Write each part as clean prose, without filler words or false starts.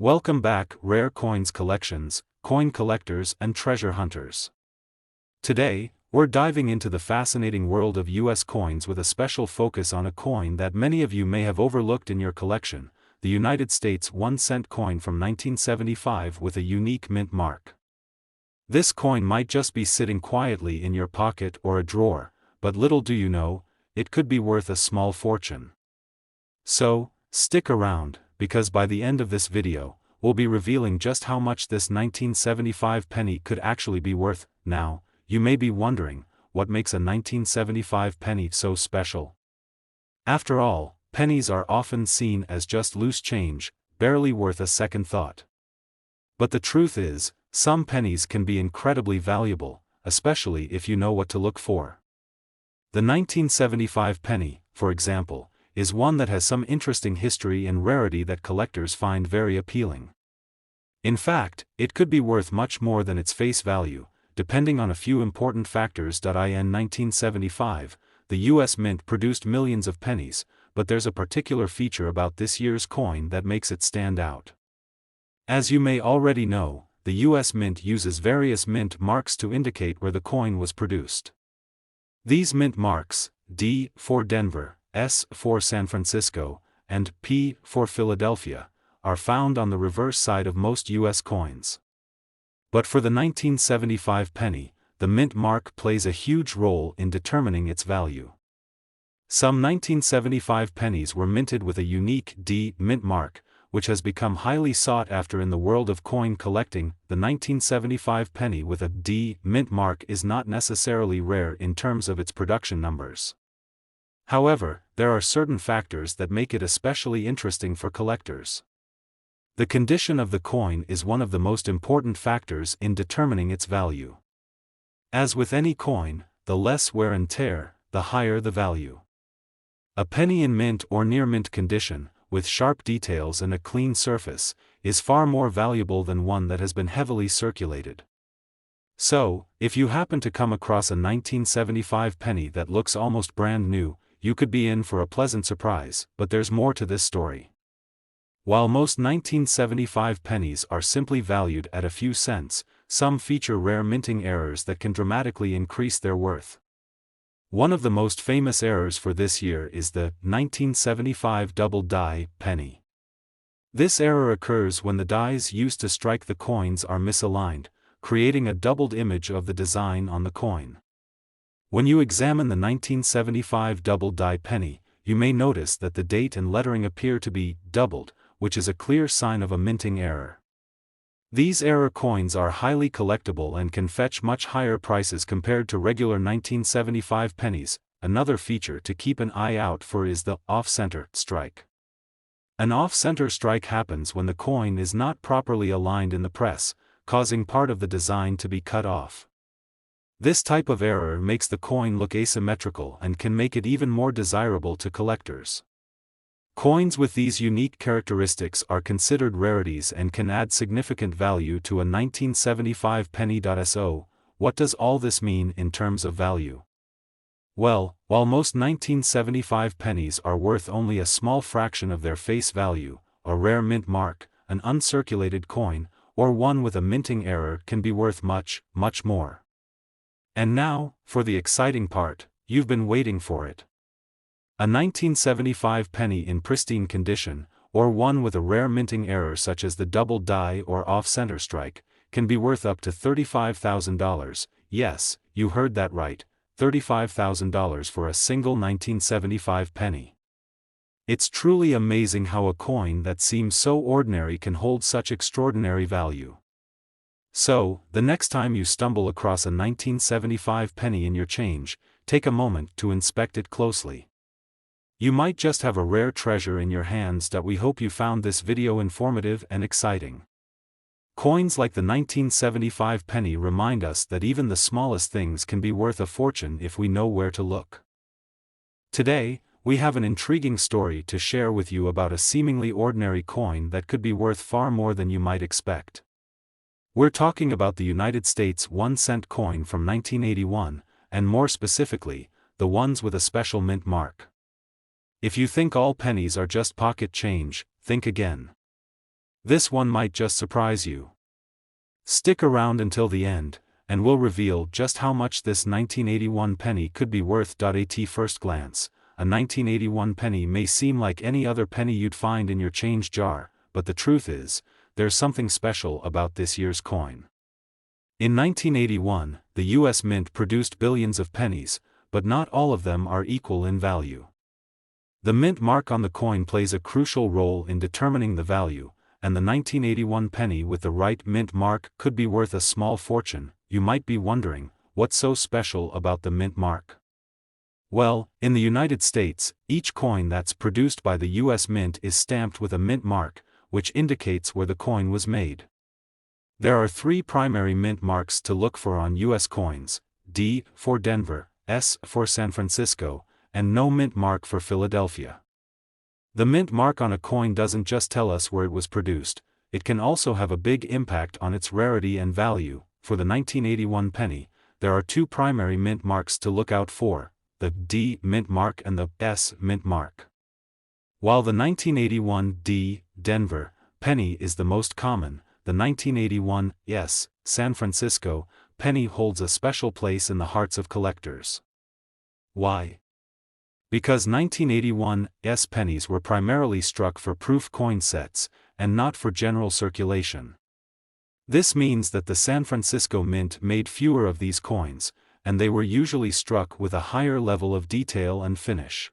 Welcome back, rare coins collections, coin collectors and treasure hunters. Today, we're diving into the fascinating world of US coins with a special focus on a coin that many of you may have overlooked in your collection, the United States 1-cent coin from 1975 with a unique mint mark. This coin might just be sitting quietly in your pocket or a drawer, but little do you know, it could be worth a small fortune. So, stick around, because by the end of this video, we'll be revealing just how much this 1975 penny could actually be worth. Now, you may be wondering, what makes a 1975 penny so special? After all, pennies are often seen as just loose change, barely worth a second thought. But the truth is, some pennies can be incredibly valuable, especially if you know what to look for. The 1975 penny, for example, is one that has some interesting history and rarity that collectors find very appealing. In fact, it could be worth much more than its face value, depending on a few important factors. In 1975, the US Mint produced millions of pennies, but there's a particular feature about this year's coin that makes it stand out. As you may already know, the US Mint uses various mint marks to indicate where the coin was produced. These mint marks, D for Denver, S for San Francisco, and P for Philadelphia, are found on the reverse side of most US coins. But for the 1975 penny, the mint mark plays a huge role in determining its value. Some 1975 pennies were minted with a unique D mint mark, which has become highly sought after in the world of coin collecting. The 1975 penny with a D mint mark is not necessarily rare in terms of its production numbers. However, there are certain factors that make it especially interesting for collectors. The condition of the coin is one of the most important factors in determining its value. As with any coin, the less wear and tear, the higher the value. A penny in mint or near mint condition, with sharp details and a clean surface, is far more valuable than one that has been heavily circulated. So, if you happen to come across a 1975 penny that looks almost brand new, you could be in for a pleasant surprise. But there's more to this story. While most 1975 pennies are simply valued at a few cents, some feature rare minting errors that can dramatically increase their worth. One of the most famous errors for this year is the 1975 double die penny. This error occurs when the dies used to strike the coins are misaligned, creating a doubled image of the design on the coin. When you examine the 1975 double die penny, you may notice that the date and lettering appear to be doubled, which is a clear sign of a minting error. These error coins are highly collectible and can fetch much higher prices compared to regular 1975 pennies. Another feature to keep an eye out for is the off-center strike. An off-center strike happens when the coin is not properly aligned in the press, causing part of the design to be cut off. This type of error makes the coin look asymmetrical and can make it even more desirable to collectors. Coins with these unique characteristics are considered rarities and can add significant value to a 1975 penny. So, what does all this mean in terms of value? Well, while most 1975 pennies are worth only a small fraction of their face value, a rare mint mark, an uncirculated coin, or one with a minting error can be worth much, much more. And now, for the exciting part, you've been waiting for it. A 1975 penny in pristine condition, or one with a rare minting error such as the double die or off-center strike, can be worth up to $35,000. Yes, you heard that right, $35,000 for a single 1975 penny. It's truly amazing how a coin that seems so ordinary can hold such extraordinary value. So, the next time you stumble across a 1975 penny in your change, take a moment to inspect it closely. You might just have a rare treasure in your hands. We hope you found this video informative and exciting. Coins like the 1975 penny remind us that even the smallest things can be worth a fortune if we know where to look. Today, we have an intriguing story to share with you about a seemingly ordinary coin that could be worth far more than you might expect. We're talking about the United States 1-cent coin from 1981, and more specifically, the ones with a special mint mark. If you think all pennies are just pocket change, think again. This one might just surprise you. Stick around until the end, and we'll reveal just how much this 1981 penny could be worth. At first glance, a 1981 penny may seem like any other penny you'd find in your change jar, but the truth is, there's something special about this year's coin. In 1981, the US Mint produced billions of pennies, but not all of them are equal in value. The mint mark on the coin plays a crucial role in determining the value, and the 1981 penny with the right mint mark could be worth a small fortune. You might be wondering, what's so special about the mint mark? Well, in the United States, each coin that's produced by the US Mint is stamped with a mint mark, which indicates where the coin was made. There are three primary mint marks to look for on US coins: D for Denver, S for San Francisco, and no mint mark for Philadelphia. The mint mark on a coin doesn't just tell us where it was produced, it can also have a big impact on its rarity and value. For the 1981 penny, there are two primary mint marks to look out for: the D mint mark and the S mint mark. While the 1981 D Denver penny is the most common, the 1981 S San Francisco penny holds a special place in the hearts of collectors. Why? Because 1981 S pennies were primarily struck for proof coin sets, and not for general circulation. This means that the San Francisco Mint made fewer of these coins, and they were usually struck with a higher level of detail and finish.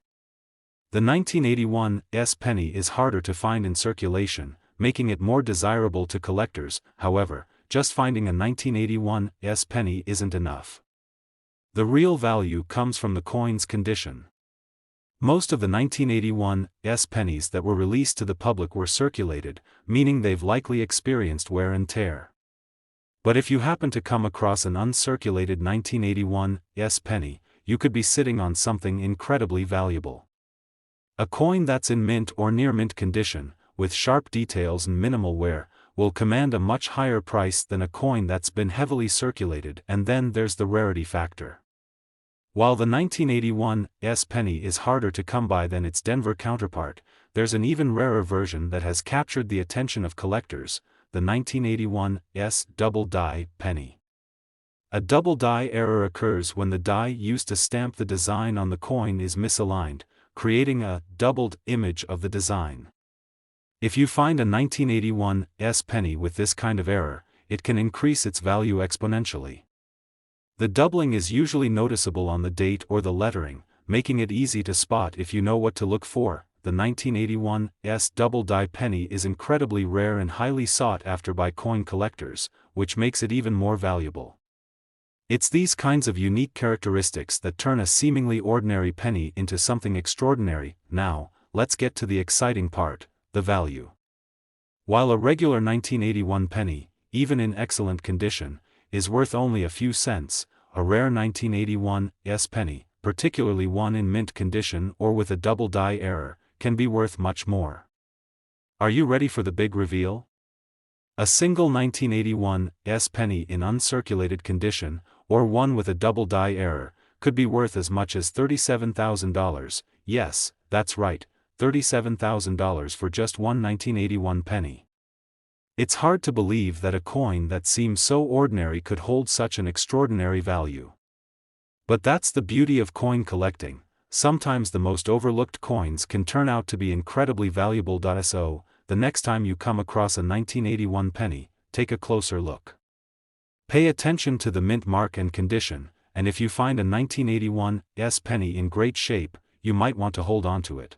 The 1981 S penny is harder to find in circulation, making it more desirable to collectors. However, just finding a 1981 S penny isn't enough. The real value comes from the coin's condition. Most of the 1981 S pennies that were released to the public were circulated, meaning they've likely experienced wear and tear. But if you happen to come across an uncirculated 1981 S penny, you could be sitting on something incredibly valuable. A coin that's in mint or near mint condition, with sharp details and minimal wear, will command a much higher price than a coin that's been heavily circulated. And then there's the rarity factor. While the 1981 S penny is harder to come by than its Denver counterpart, there's an even rarer version that has captured the attention of collectors: the 1981 S double die penny. A double die error occurs when the die used to stamp the design on the coin is misaligned, creating a doubled image of the design. If you find a 1981 S penny with this kind of error, it can increase its value exponentially. The doubling is usually noticeable on the date or the lettering, making it easy to spot if you know what to look for. The 1981 S double die penny is incredibly rare and highly sought after by coin collectors, which makes it even more valuable. It's these kinds of unique characteristics that turn a seemingly ordinary penny into something extraordinary. Now, let's get to the exciting part: the value. While a regular 1981 penny, even in excellent condition, is worth only a few cents, a rare 1981 S penny, particularly one in mint condition or with a double die error, can be worth much more. Are you ready for the big reveal? A single 1981 S penny in uncirculated condition, or one with a double die error, could be worth as much as $37,000. Yes, that's right, $37,000 for just one 1981 penny. It's hard to believe that a coin that seems so ordinary could hold such an extraordinary value. But that's the beauty of coin collecting. Sometimes the most overlooked coins can turn out to be incredibly valuable. So, the next time you come across a 1981 penny, take a closer look. Pay attention to the mint mark and condition, and if you find a 1981 S penny in great shape, you might want to hold on to it.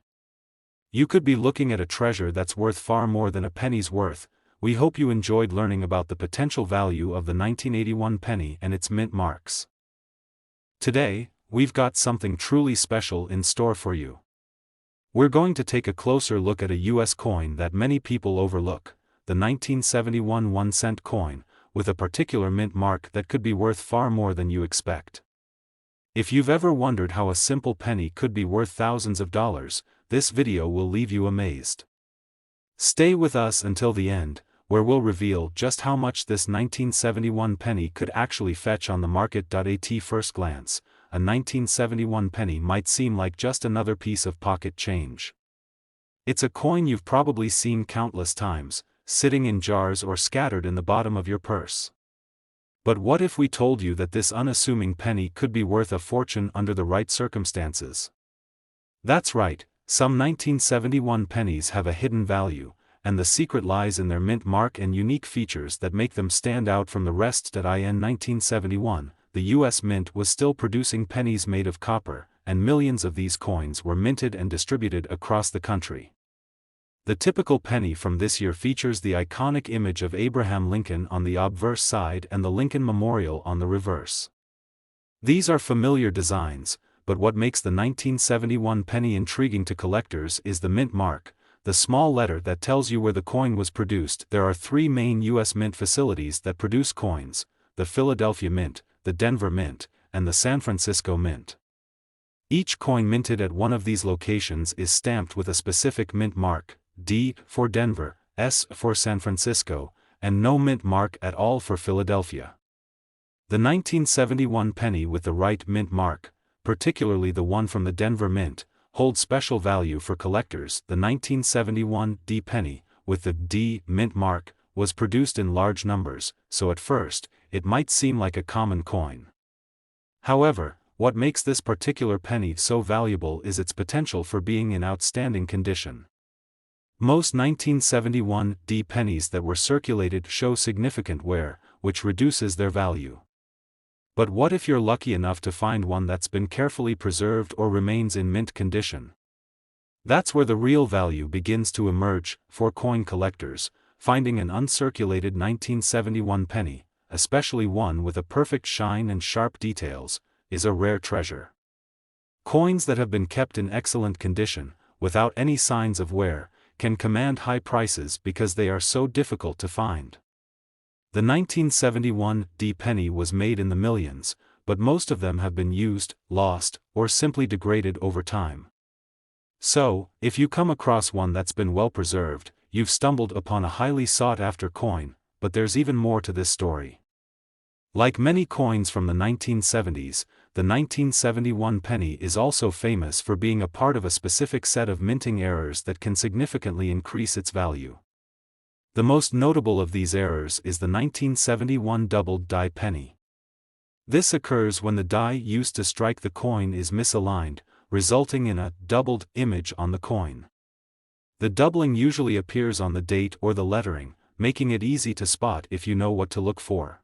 You could be looking at a treasure that's worth far more than a penny's worth. We hope you enjoyed learning about the potential value of the 1981 penny and its mint marks. Today, we've got something truly special in store for you. We're going to take a closer look at a US coin that many people overlook, the 1971 1-cent coin, with a particular mint mark that could be worth far more than you expect. If you've ever wondered how a simple penny could be worth thousands of dollars, this video will leave you amazed. Stay with us until the end, where we'll reveal just how much this 1971 penny could actually fetch on the market. At first glance, a 1971 penny might seem like just another piece of pocket change. It's a coin you've probably seen countless times, sitting in jars or scattered in the bottom of your purse. But what if we told you that this unassuming penny could be worth a fortune under the right circumstances? That's right, some 1971 pennies have a hidden value, and the secret lies in their mint mark and unique features that make them stand out from the rest. In 1971, the U.S. Mint was still producing pennies made of copper, and millions of these coins were minted and distributed across the country. The typical penny from this year features the iconic image of Abraham Lincoln on the obverse side and the Lincoln Memorial on the reverse. These are familiar designs, but what makes the 1971 penny intriguing to collectors is the mint mark, the small letter that tells you where the coin was produced. There are three main U.S. mint facilities that produce coins: the Philadelphia Mint, the Denver Mint, and the San Francisco Mint. Each coin minted at one of these locations is stamped with a specific mint mark, D for Denver, S for San Francisco, and no mint mark at all for Philadelphia. The 1971 penny with the right mint mark, particularly the one from the Denver Mint, holds special value for collectors. The 1971 D penny, with the D mint mark, was produced in large numbers, so at first, it might seem like a common coin. However, what makes this particular penny so valuable is its potential for being in outstanding condition. Most 1971 D pennies that were circulated show significant wear, which reduces their value. But what if you're lucky enough to find one that's been carefully preserved or remains in mint condition? That's where the real value begins to emerge. For coin collectors, finding an uncirculated 1971 penny, especially one with a perfect shine and sharp details, is a rare treasure. Coins that have been kept in excellent condition, without any signs of wear, can command high prices because they are so difficult to find. The 1971 D penny was made in the millions, but most of them have been used, lost, or simply degraded over time. So, if you come across one that's been well preserved, you've stumbled upon a highly sought-after coin. But there's even more to this story. Like many coins from the 1970s, the 1971 penny is also famous for being a part of a specific set of minting errors that can significantly increase its value. The most notable of these errors is the 1971 doubled die penny. This occurs when the die used to strike the coin is misaligned, resulting in a doubled image on the coin. The doubling usually appears on the date or the lettering, making it easy to spot if you know what to look for.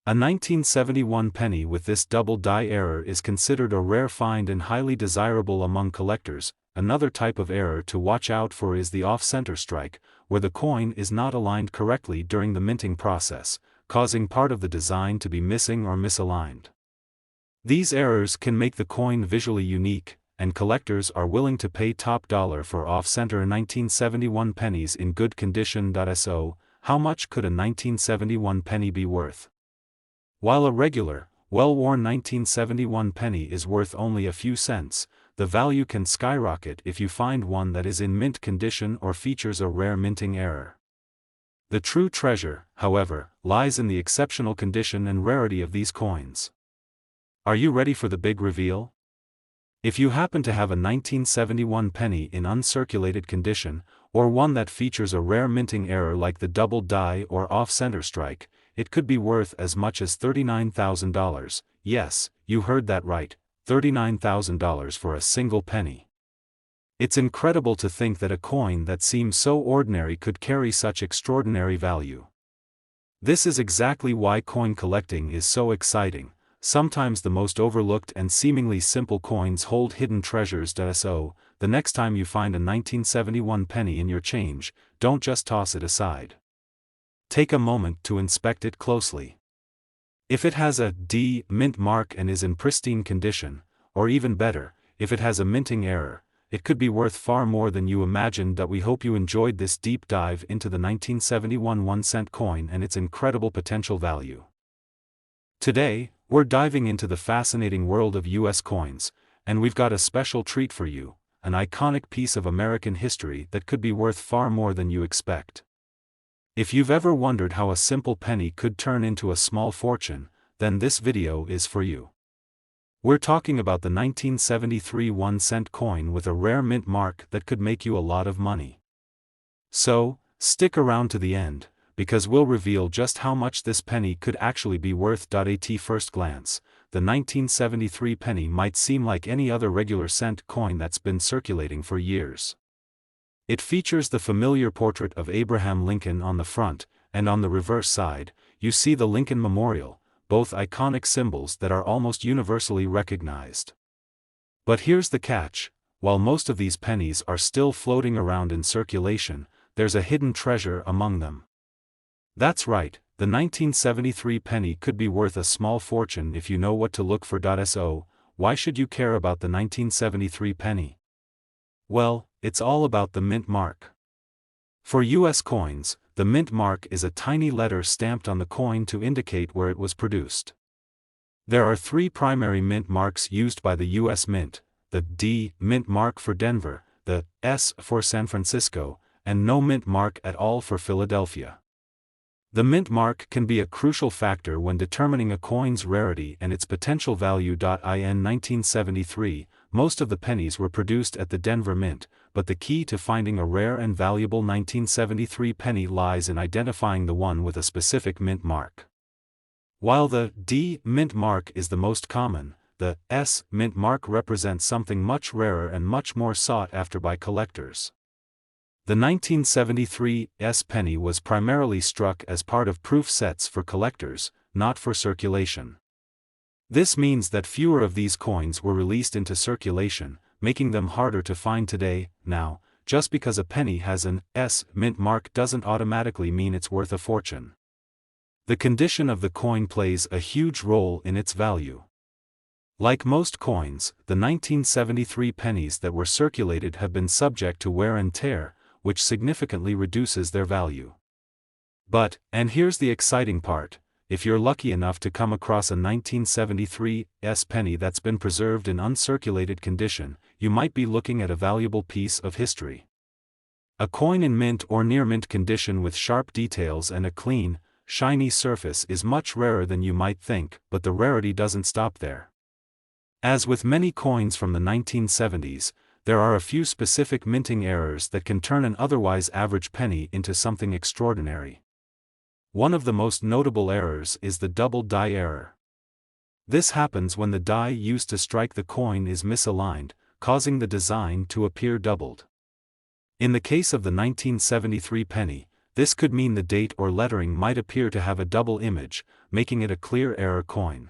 A 1971 penny with this double die error is considered a rare find and highly desirable among collectors. Another type of error to watch out for is the off-center strike, where the coin is not aligned correctly during the minting process, causing part of the design to be missing or misaligned. These errors can make the coin visually unique, and collectors are willing to pay top dollar for off-center 1971 pennies in good condition. So, how much could a 1971 penny be worth? While a regular, well-worn 1971 penny is worth only a few cents, the value can skyrocket if you find one that is in mint condition or features a rare minting error. The true treasure, however, lies in the exceptional condition and rarity of these coins. Are you ready for the big reveal? If you happen to have a 1971 penny in uncirculated condition, or one that features a rare minting error like the double die or off-center strike, it could be worth as much as $39,000. Yes, you heard that right, $39,000 for a single penny. It's incredible to think that a coin that seems so ordinary could carry such extraordinary value. This is exactly why coin collecting is so exciting. Sometimes the most overlooked and seemingly simple coins hold hidden treasures. So, the next time you find a 1971 penny in your change, don't just toss it aside. Take a moment to inspect it closely. If it has a D mint mark and is in pristine condition, or even better, if it has a minting error, it could be worth far more than you imagined. We hope you enjoyed this deep dive into the 1971 1-cent coin and its incredible potential value. Today, we're diving into the fascinating world of US coins, and we've got a special treat for you, an iconic piece of American history that could be worth far more than you expect. If you've ever wondered how a simple penny could turn into a small fortune, then this video is for you. We're talking about the 1973 1-cent coin with a rare mint mark that could make you a lot of money. So, Stick around to the end, because we'll reveal just how much this penny could actually be worth. At first glance, the 1973 penny might seem like any other regular cent coin that's been circulating for years. It features the familiar portrait of Abraham Lincoln on the front, and on the reverse side, you see the Lincoln Memorial, both iconic symbols that are almost universally recognized. But here's the catch: while most of these pennies are still floating around in circulation, there's a hidden treasure among them. That's right, the 1973 penny could be worth a small fortune if you know what to look for. So, why should you care about the 1973 penny? Well, it's all about the mint mark. For U.S. coins, the mint mark is a tiny letter stamped on the coin to indicate where it was produced. There are three primary mint marks used by the U.S. Mint: the D mint mark for Denver, the S for San Francisco, and no mint mark at all for Philadelphia. The mint mark can be a crucial factor when determining a coin's rarity and its potential value. In 1973, most of the pennies were produced at the Denver Mint, but the key to finding a rare and valuable 1973 penny lies in identifying the one with a specific mint mark. While the D mint mark is the most common, the S mint mark represents something much rarer and much more sought after by collectors. The 1973 S penny was primarily struck as part of proof sets for collectors, not for circulation. This means that fewer of these coins were released into circulation, making them harder to find today. Now, just because a penny has an S mint mark doesn't automatically mean it's worth a fortune. The condition of the coin plays a huge role in its value. Like most coins, the 1973 pennies that were circulated have been subject to wear and tear, which significantly reduces their value. But, and here's the exciting part, if you're lucky enough to come across a 1973 S penny that's been preserved in uncirculated condition, you might be looking at a valuable piece of history. A coin in mint or near mint condition with sharp details and a clean, shiny surface is much rarer than you might think, but the rarity doesn't stop there. As with many coins from the 1970s, there are a few specific minting errors that can turn an otherwise average penny into something extraordinary. One of the most notable errors is the double die error. This happens when the die used to strike the coin is misaligned, causing the design to appear doubled. In the case of the 1973 penny, this could mean the date or lettering might appear to have a double image, making it a clear error coin.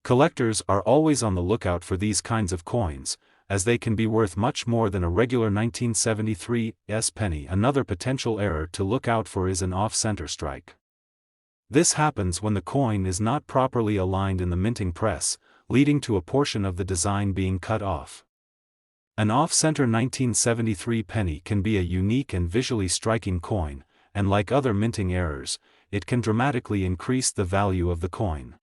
Collectors are always on the lookout for these kinds of coins, as they can be worth much more than a regular 1973 S penny. Another potential error to look out for is an off-center strike. This happens when the coin is not properly aligned in the minting press, leading to a portion of the design being cut off. An off-center 1973 penny can be a unique and visually striking coin, and like other minting errors, it can dramatically increase the value of the coin.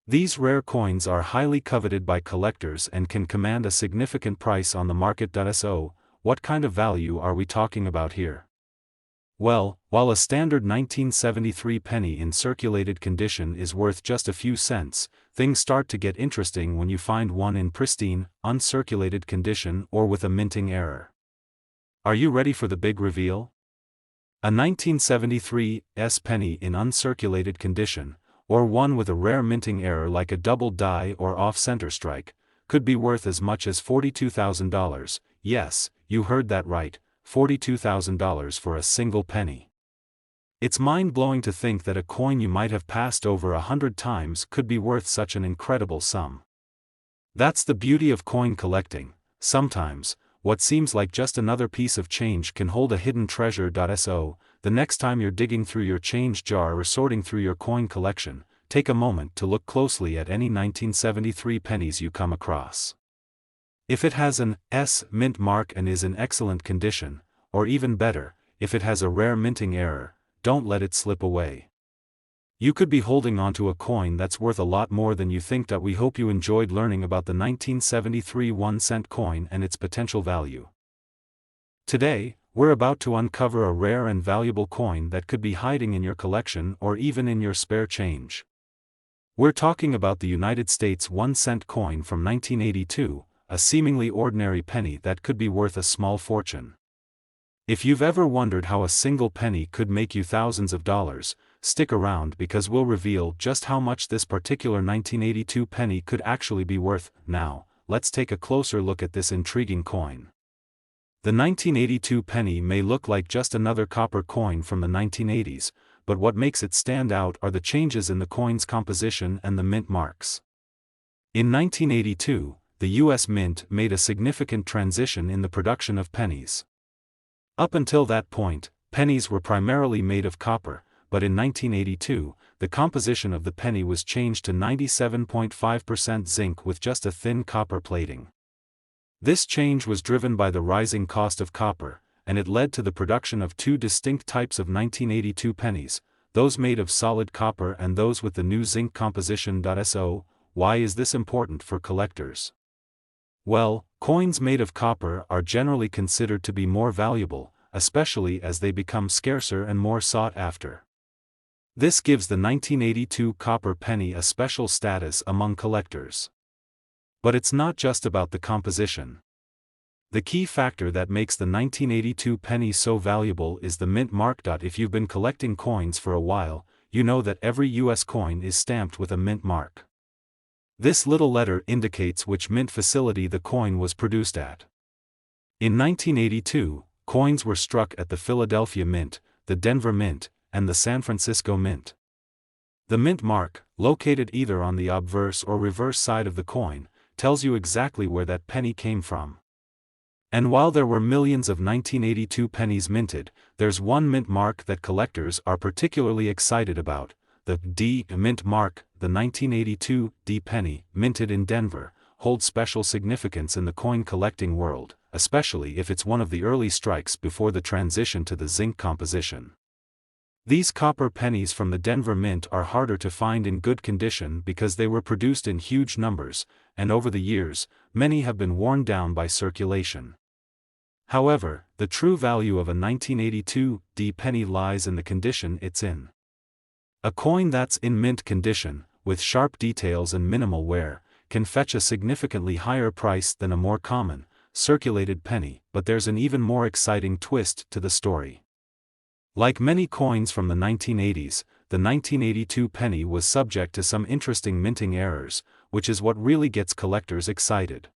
These rare coins are highly coveted by collectors and can command a significant price on the market. So, what kind of value are we talking about here? Well, while a standard 1973 penny in circulated condition is worth just a few cents, things start to get interesting when you find one in pristine, uncirculated condition or with a minting error. Are you ready for the big reveal? A 1973 S penny in uncirculated condition, or one with a rare minting error like a double die or off-center strike, could be worth as much as $42,000, yes, you heard that right, $42,000 for a single penny. It's mind-blowing to think that a coin you might have passed over 100 times could be worth such an incredible sum. That's the beauty of coin collecting. Sometimes, what seems like just another piece of change can hold a hidden treasure. So, the next time you're digging through your change jar or sorting through your coin collection, take a moment to look closely at any 1973 pennies you come across. If it has an S mint mark and is in excellent condition, or even better, if it has a rare minting error, don't let it slip away. You could be holding onto a coin that's worth a lot more than you think. We hope you enjoyed learning about the 1973 1-cent coin and its potential value. Today, we're about to uncover a rare and valuable coin that could be hiding in your collection or even in your spare change. We're talking about the United States 1-cent coin from 1982, a seemingly ordinary penny that could be worth a small fortune. If you've ever wondered how a single penny could make you thousands of dollars, stick around because we'll reveal just how much this particular 1982 penny could actually be worth. Now, let's take a closer look at this intriguing coin. The 1982 penny may look like just another copper coin from the 1980s, but what makes it stand out are the changes in the coin's composition and the mint marks. In 1982, the U.S. Mint made a significant transition in the production of pennies. Up until that point, pennies were primarily made of copper, but in 1982, the composition of the penny was changed to 97.5% zinc with just a thin copper plating. This change was driven by the rising cost of copper, and it led to the production of two distinct types of 1982 pennies, those made of solid copper and those with the new zinc composition. So, why is this important for collectors? Well, coins made of copper are generally considered to be more valuable, especially as they become scarcer and more sought after. This gives the 1982 copper penny a special status among collectors. But it's not just about the composition. The key factor that makes the 1982 penny so valuable is the mint mark. If you've been collecting coins for a while, you know that every US coin is stamped with a mint mark. This little letter indicates which mint facility the coin was produced at. In 1982, coins were struck at the Philadelphia Mint, the Denver Mint, and the San Francisco Mint. The mint mark, located either on the obverse or reverse side of the coin, tells you exactly where that penny came from. And while there were millions of 1982 pennies minted, there's one mint mark that collectors are particularly excited about: the D mint mark. The 1982 D penny, minted in Denver, holds special significance in the coin collecting world, especially if it's one of the early strikes before the transition to the zinc composition. These copper pennies from the Denver Mint are harder to find in good condition because they were produced in huge numbers, and over the years, many have been worn down by circulation. However, the true value of a 1982 D penny lies in the condition it's in. A coin that's in mint condition, with sharp details and minimal wear, can fetch a significantly higher price than a more common, circulated penny. But there's an even more exciting twist to the story. Like many coins from the 1980s, the 1982 penny was subject to some interesting minting errors, which is what really gets collectors excited.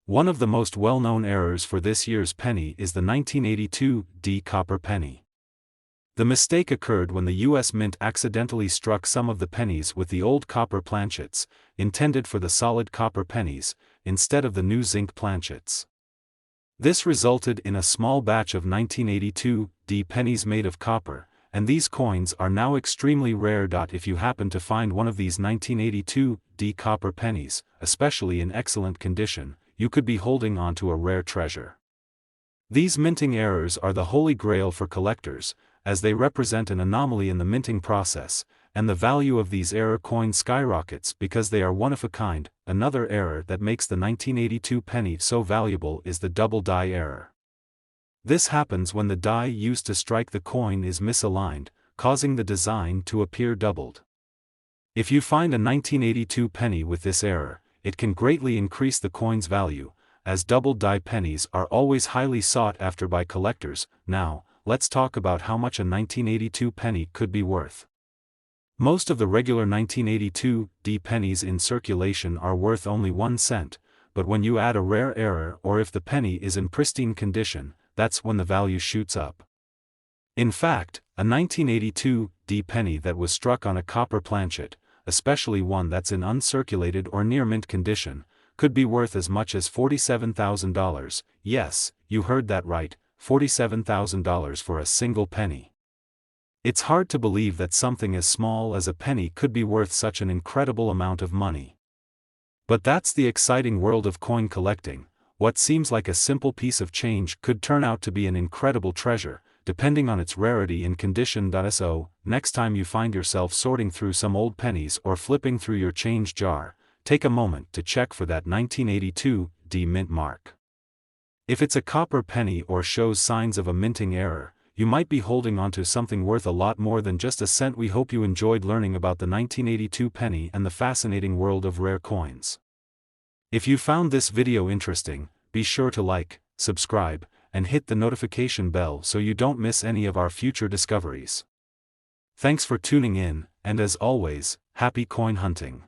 One of the most well-known errors for this year's penny is the 1982 D copper penny. The mistake occurred when the U.S. Mint accidentally struck some of the pennies with the old copper planchets, intended for the solid copper pennies, instead of the new zinc planchets. This resulted in a small batch of 1982 D pennies made of copper, and these coins are now extremely rare. If you happen to find one of these 1982 D copper pennies, especially in excellent condition, you could be holding on to a rare treasure. These minting errors are the holy grail for collectors, as they represent an anomaly in the minting process, and the value of these error coins skyrockets because they are one of a kind. Another error that makes the 1982 penny so valuable is the double die error. This happens when the die used to strike the coin is misaligned, causing the design to appear doubled. If you find a 1982 penny with this error, it can greatly increase the coin's value, as double die pennies are always highly sought after by collectors. Now, let's talk about how much a 1982 penny could be worth. Most of the regular 1982 D pennies in circulation are worth only 1 cent, but when you add a rare error or if the penny is in pristine condition, that's when the value shoots up. In fact, a 1982 D penny that was struck on a copper planchet, especially one that's in uncirculated or near mint condition, could be worth as much as $47,000. Yes, you heard that right, $47,000 for a single penny. It's hard to believe that something as small as a penny could be worth such an incredible amount of money. But that's the exciting world of coin collecting. What seems like a simple piece of change could turn out to be an incredible treasure, depending on its rarity and condition. So, next time you find yourself sorting through some old pennies or flipping through your change jar, take a moment to check for that 1982 D mint mark. If it's a copper penny or shows signs of a minting error, you might be holding onto something worth a lot more than just a cent. We hope you enjoyed learning about the 1982 penny and the fascinating world of rare coins. If you found this video interesting, be sure to like, subscribe, and hit the notification bell so you don't miss any of our future discoveries. Thanks for tuning in, and as always, happy coin hunting.